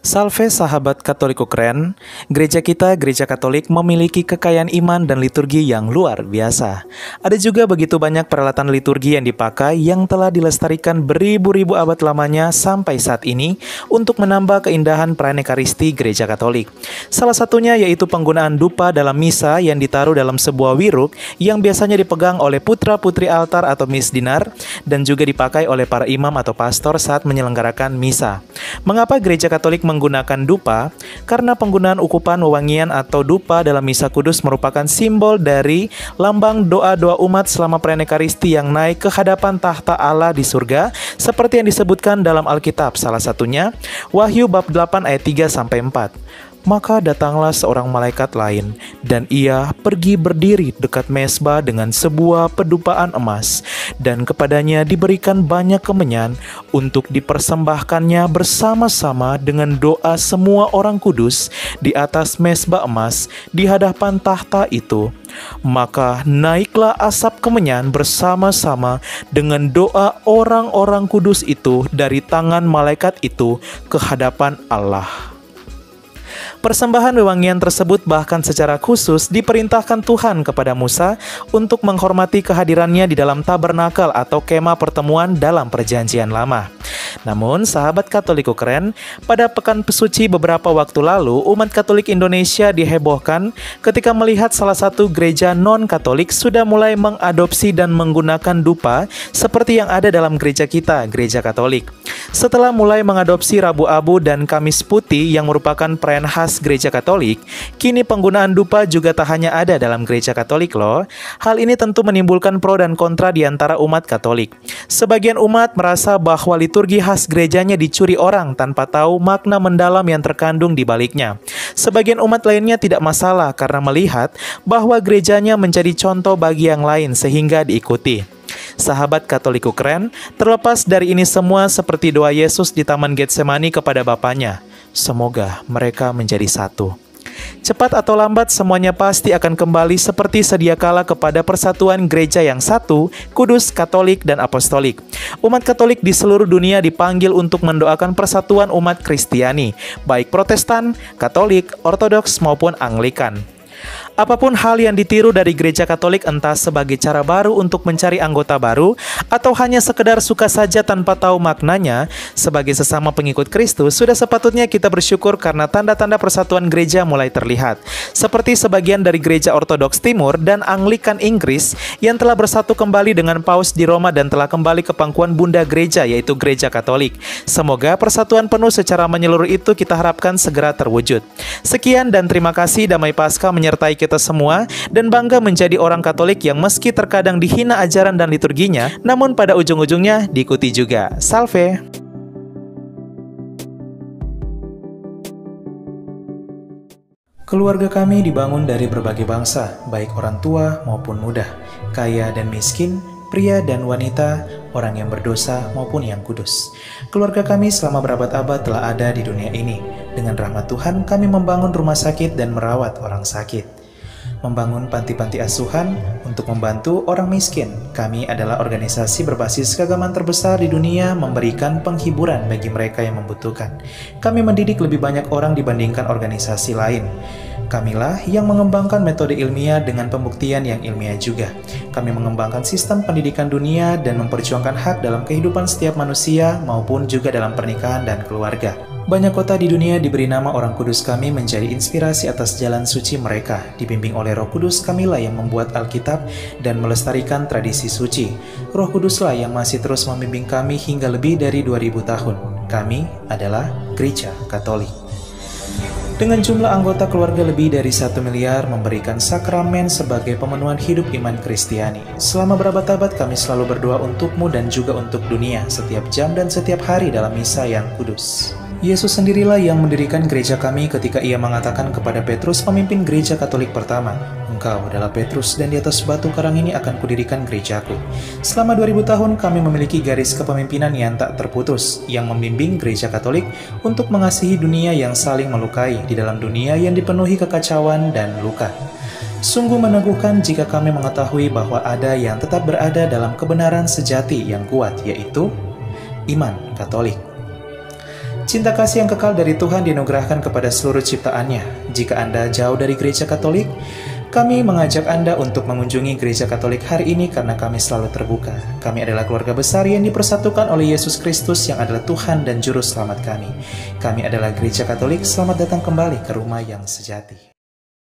Salve sahabat Katoliku keren, gereja kita, Gereja Katolik memiliki kekayaan iman dan liturgi yang luar biasa. Ada juga begitu banyak peralatan liturgi yang dipakai yang telah dilestarikan beribu-ribu abad lamanya sampai saat ini untuk menambah keindahan perayaan Ekaristi Gereja Katolik. Salah satunya yaitu penggunaan dupa dalam misa yang ditaruh dalam sebuah wiruk yang biasanya dipegang oleh putra-putri altar atau misdinar dan juga dipakai oleh para imam atau pastor saat menyelenggarakan misa. Mengapa Gereja Katolik menggunakan dupa? Karena penggunaan ukupan wewangian atau dupa dalam misa kudus merupakan simbol dari lambang doa-doa umat selama perayaan Ekaristi yang naik ke hadapan tahta Allah di surga, seperti yang disebutkan dalam Alkitab, salah satunya Wahyu bab 8 ayat 3-4. Maka datanglah seorang malaikat lain, dan ia pergi berdiri dekat mezbah dengan sebuah pedupaan emas, dan kepadanya diberikan banyak kemenyan untuk dipersembahkannya bersama-sama dengan doa semua orang kudus di atas mezbah emas di hadapan tahta itu. Maka naiklah asap kemenyan bersama-sama dengan doa orang-orang kudus itu dari tangan malaikat itu ke hadapan Allah. Persembahan wewangian tersebut bahkan secara khusus diperintahkan Tuhan kepada Musa untuk menghormati kehadirannya di dalam tabernakel atau kemah pertemuan dalam Perjanjian Lama. Namun, sahabat Katoliku keren, pada pekan pesuci beberapa waktu lalu, umat Katolik Indonesia dihebohkan ketika melihat salah satu gereja non-Katolik sudah mulai mengadopsi dan menggunakan dupa seperti yang ada dalam gereja kita, Gereja Katolik. Setelah mulai mengadopsi Rabu Abu dan Kamis Putih yang merupakan perayaan khas Gereja Katolik, kini penggunaan dupa juga tak hanya ada dalam Gereja Katolik loh. Hal ini tentu menimbulkan pro dan kontra di antara umat Katolik. Sebagian umat merasa bahwa liturgi khas gerejanya dicuri orang tanpa tahu makna mendalam yang terkandung di baliknya. Sebagian umat lainnya tidak masalah karena melihat bahwa gerejanya menjadi contoh bagi yang lain sehingga diikuti. Sahabat Katoliku keren, terlepas dari ini semua seperti doa Yesus di Taman Getsemani kepada Bapaknya, semoga mereka menjadi satu. Cepat atau lambat semuanya pasti akan kembali seperti sedia kala kepada persatuan gereja yang satu, kudus, Katolik, dan Apostolik. Umat Katolik di seluruh dunia dipanggil untuk mendoakan persatuan umat Kristiani, baik Protestan, Katolik, Ortodoks, maupun Anglikan. Apapun hal yang ditiru dari Gereja Katolik, entah sebagai cara baru untuk mencari anggota baru atau hanya sekedar suka saja tanpa tahu maknanya, sebagai sesama pengikut Kristus sudah sepatutnya kita bersyukur karena tanda-tanda persatuan gereja mulai terlihat. Seperti sebagian dari Gereja Ortodoks Timur dan Anglikan Inggris yang telah bersatu kembali dengan Paus di Roma dan telah kembali ke pangkuan bunda gereja, yaitu Gereja Katolik. Semoga persatuan penuh secara menyeluruh itu kita harapkan segera terwujud. Sekian dan terima kasih. Damai Paskah menyertai kita semua dan bangga menjadi orang Katolik yang meski terkadang dihina ajaran dan liturginya, namun pada ujung-ujungnya diikuti juga. Salve! Keluarga kami dibangun dari berbagai bangsa, baik orang tua maupun muda, kaya dan miskin, pria dan wanita, orang yang berdosa maupun yang kudus. Keluarga kami selama berabad-abad telah ada di dunia ini. Dengan rahmat Tuhan, kami membangun rumah sakit dan merawat orang sakit. Membangun panti-panti asuhan untuk membantu orang miskin. Kami adalah organisasi berbasis keagamaan terbesar di dunia memberikan penghiburan bagi mereka yang membutuhkan. Kami mendidik lebih banyak orang dibandingkan organisasi lain. Kamilah yang mengembangkan metode ilmiah dengan pembuktian yang ilmiah juga. Kami mengembangkan sistem pendidikan dunia dan memperjuangkan hak dalam kehidupan setiap manusia maupun juga dalam pernikahan dan keluarga. Banyak kota di dunia diberi nama orang kudus kami menjadi inspirasi atas jalan suci mereka. Dibimbing oleh Roh Kudus, kamilah yang membuat Alkitab dan melestarikan tradisi suci. Roh Kuduslah yang masih terus membimbing kami hingga lebih dari 2000 tahun. Kami adalah Gereja Katolik. Dengan jumlah anggota keluarga lebih dari 1 miliar memberikan sakramen sebagai pemenuhan hidup iman Kristiani. Selama berabad-abad kami selalu berdoa untukmu dan juga untuk dunia setiap jam dan setiap hari dalam misa yang kudus. Yesus sendirilah yang mendirikan gereja kami ketika ia mengatakan kepada Petrus, pemimpin gereja Katolik pertama, "Engkau adalah Petrus dan di atas batu karang ini akan kudirikan gerejaku." Selama 2000 tahun kami memiliki garis kepemimpinan yang tak terputus, yang membimbing gereja Katolik untuk mengasihi dunia yang saling melukai di dalam dunia yang dipenuhi kekacauan dan luka. Sungguh meneguhkan jika kami mengetahui bahwa ada yang tetap berada dalam kebenaran sejati yang kuat, yaitu iman Katolik. Cinta kasih yang kekal dari Tuhan dianugerahkan kepada seluruh ciptaannya. Jika Anda jauh dari gereja Katolik, kami mengajak Anda untuk mengunjungi gereja Katolik hari ini karena kami selalu terbuka. Kami adalah keluarga besar yang dipersatukan oleh Yesus Kristus yang adalah Tuhan dan Juru Selamat kami. Kami adalah gereja Katolik, selamat datang kembali ke rumah yang sejati.